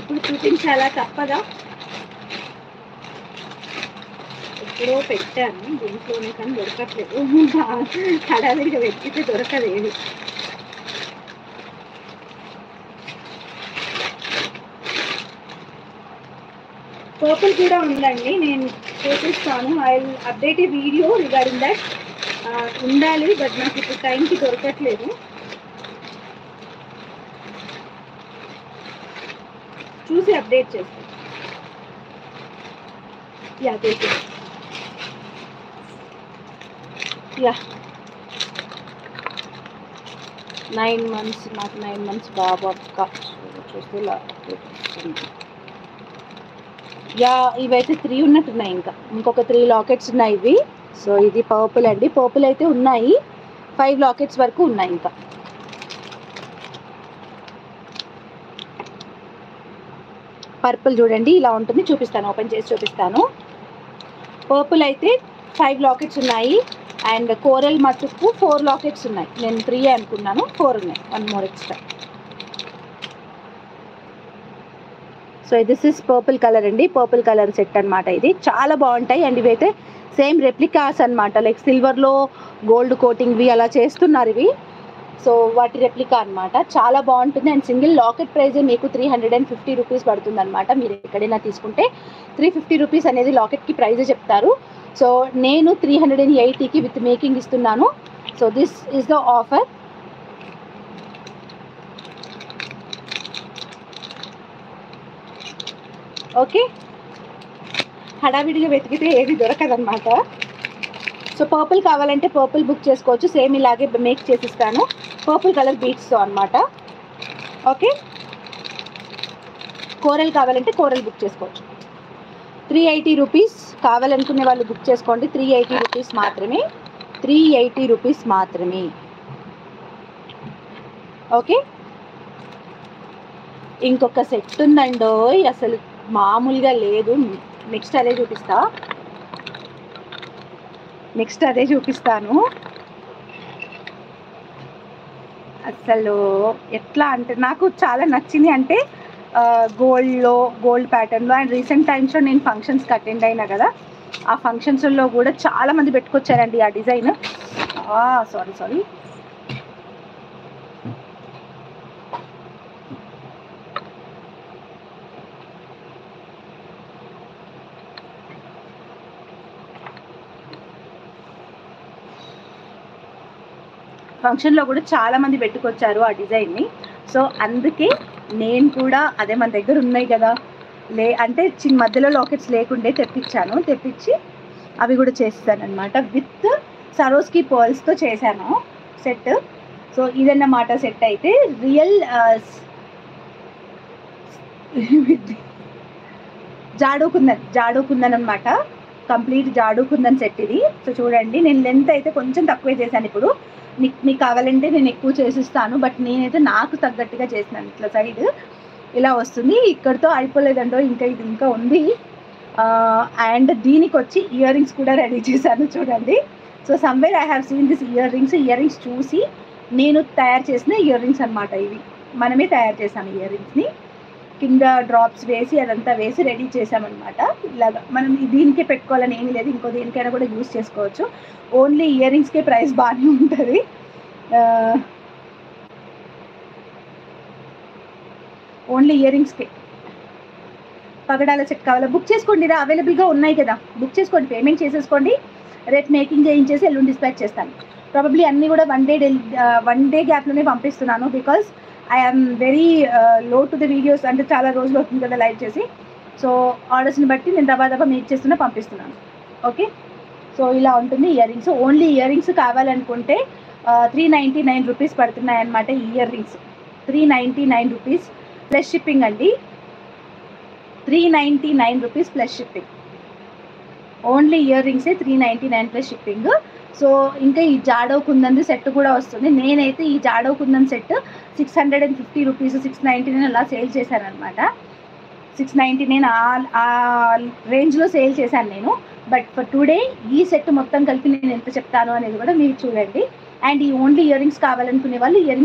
ఇప్పుడు చూపించాలా తప్పదా? ఎప్పుడో పెట్టాను దీంట్లోనే కానీ దొరకట్లేదు. హడావిడిగా వెతికితే దొరకదు ఏది. పర్పుల్ కూడా ఉందండి, నేను చూపిస్తాను. I will update A video regarding that. ఉండాలి, బట్ నాకు ఇప్పుడు టైంకి దొరకట్లేదు. చూసి అప్డేట్ చేస్తాను. యా తెలుసు. యా 9 months, నాకు 9 months బాబు అక్క. చూస్తే యా ఇవైతే 3 ఉన్నట్టున్నాయి. ఇంకొక 3 లాకెట్స్ ఉన్నాయి ఇవి. సో ఇది పర్పుల్ అండి. పర్పుల్ అయితే ఉన్నాయి, 5 లాకెట్స్ వరకు ఉన్నాయి. ఇంకా పర్పుల్ చూడండి ఇలా ఉంటుంది, చూపిస్తాను, ఓపెన్ చేసి చూపిస్తాను. పర్పుల్ అయితే 5 లాకెట్స్ ఉన్నాయి. అండ్ కోరల్ మటుకు 4 లాకెట్స్ ఉన్నాయి. నేను 3 అనుకున్నాను, 4 ఉన్నాయి, 1 more extra. So this is purple colour అండి, పర్పుల్ కలర్ సెట్ అనమాట. ఇది చాలా బాగుంటాయి. అండ్ ఇవైతే సేమ్ రెప్లికాస్ అనమాట, లైక్ సిల్వర్లో గోల్డ్ కోటింగ్వి అలా చేస్తున్నారు ఇవి. సో వాటి రెప్లికా అనమాట, చాలా బాగుంటుంది. అండ్ సింగిల్ లాకెట్ ప్రైజే మీకు 350 రూపీస్ పడుతుంది అనమాట. మీరు ఎక్కడైనా తీసుకుంటే 350 రూపీస్ అనేది లాకెట్కి ప్రైజే చెప్తారు. సో నేను 380కి విత్ మేకింగ్ ఇస్తున్నాను. So this is the offer. Okay, హడావిడిగా వెతికితే ఏది దొరకదన్నమాట. సో పర్పుల్ కావాలంటే పర్పుల్ బుక్ చేసుకోవచ్చు, సేమ్ ఇలాగే మేక్ చేసిస్తాను, పర్పుల్ కలర్ బీట్స్తో అనమాట. ఓకే, కోరల్ కావాలంటే కోరల్ బుక్ చేసుకోవచ్చు. 380 రూపీస్ కావాలనుకునే వాళ్ళు బుక్ చేసుకోండి. 380 రూపీస్ మాత్రమే, 380 రూపీస్ మాత్రమే. ఓకే, ఇంకొక సెట్ ఉందండో, అసలు మామూలుగా లేదు. నెక్స్ట్ అదే చూపిస్తా, నెక్స్ట్ అదే చూపిస్తాను. అసలు ఎట్లా అంటే నాకు చాలా నచ్చింది. అంటే గోల్డ్లో, గోల్డ్ ప్యాటర్న్లో. అండ్ రీసెంట్ టైమ్స్లో నేను ఫంక్షన్స్కి అటెండ్ అయినా కదా, ఆ ఫంక్షన్స్లో కూడా చాలామంది పెట్టుకొచ్చారండి ఆ డిజైన్. సారీ ఫంక్షన్లో కూడా చాలామంది పెట్టుకొచ్చారు ఆ డిజైన్ని. సో అందుకే నేను కూడా అదే మన దగ్గర ఉన్నాయి కదా, అంటే చిన్న మధ్యలో లాకెట్స్ లేకుండే తెప్పించి అవి కూడా చేస్తానన్నమాట. విత్ సరోస్కి పర్ల్స్తో చేశాను సెట్. సో ఇదన్నమాట సెట్. అయితే రియల్ జాడోకుందన్ అనమాట, కంప్లీట్ జాడోకుందన్ సెట్ ఇది. సో చూడండి, నేను లెంత్ అయితే కొంచెం తక్కువే చేశాను. ఇప్పుడు మీకు కావాలంటే నేను ఎక్కువ చేసిస్తాను, బట్ నేనైతే నాకు తగ్గట్టుగా చేసినాను. ఇట్లా సైడ్ ఇలా వస్తుంది. ఇక్కడితో అయిపోలేదండో, ఇంకా ఉంది. అండ్ దీనికి వచ్చి ఇయర్ రింగ్స్ కూడా రెడీ చేశాను చూడండి. So somewhere I have seen this ear rings చూసి నేను తయారు చేసిన ఇయర్ రింగ్స్ అనమాట. ఇవి మనమే తయారు చేసాము. ఇయర్ రింగ్స్ని కింద డ్రాప్స్ వేసి అదంతా వేసి రెడీ చేసామన్నమాట. ఇలాగా మనం దీనికే పెట్టుకోవాలని ఏమీ లేదు, ఇంకో దేనికైనా కూడా యూజ్ చేసుకోవచ్చు. ఓన్లీ ఇయర్ రింగ్స్కే ప్రైస్ బాగానే ఉంటుంది. ఓన్లీ ఇయర్ రింగ్స్కే. పగడాల సెట్ కావాలా బుక్ చేసుకోండి, అవైలబుల్గా ఉన్నాయి కదా, బుక్ చేసుకోండి, పేమెంట్ చేసేసుకోండి. రేపు మేకింగ్ చేయించేసి ఎల్లుండి డిస్పాచ్ చేస్తాను. ప్రాబబ్లీ అన్నీ కూడా వన్ డే గ్యాప్లోనే పంపిస్తున్నాను. Because I'm very low to the videos. అంటే చాలా రోజులు అవుతుంది కదా లైవ్ చేసి. సో ఆర్డర్స్ని బట్టి నేను దబా మేక్ చేస్తున్నా, పంపిస్తున్నాను. ఓకే, సో ఇలా ఉంటుంది earrings. Only earrings కావాలనుకుంటే 399 రూపీస్ పడుతున్నాయి అన్నమాట. Earrings 399 rupees plus shipping అండి. 399 రూపీస్ ప్లస్ షిప్పింగ్. ఓన్లీ ఇయర్ రింగ్సే 399 ప్లస్ షిప్పింగ్. సో ఇంకా ఈ జాడో కుందన్ సెట్ కూడా వస్తుంది. నేనైతే ఈ జాడో కుందన్ సెట్ 650 రూపీస్, 699 అలా సేల్ చేశాను అనమాట. 699 ఆ రేంజ్లో సేల్ చేశాను నేను. బట్ ఫర్ టుడే ఈ సెట్ మొత్తం కలిపి నేను ఎంత చెప్తాను అనేది కూడా మీరు చూడండి. అండ్ ఈ ఓన్లీ ఇయర్ రింగ్స్ కావాలనుకునే వాళ్ళు ఇయర్ రింగ్స్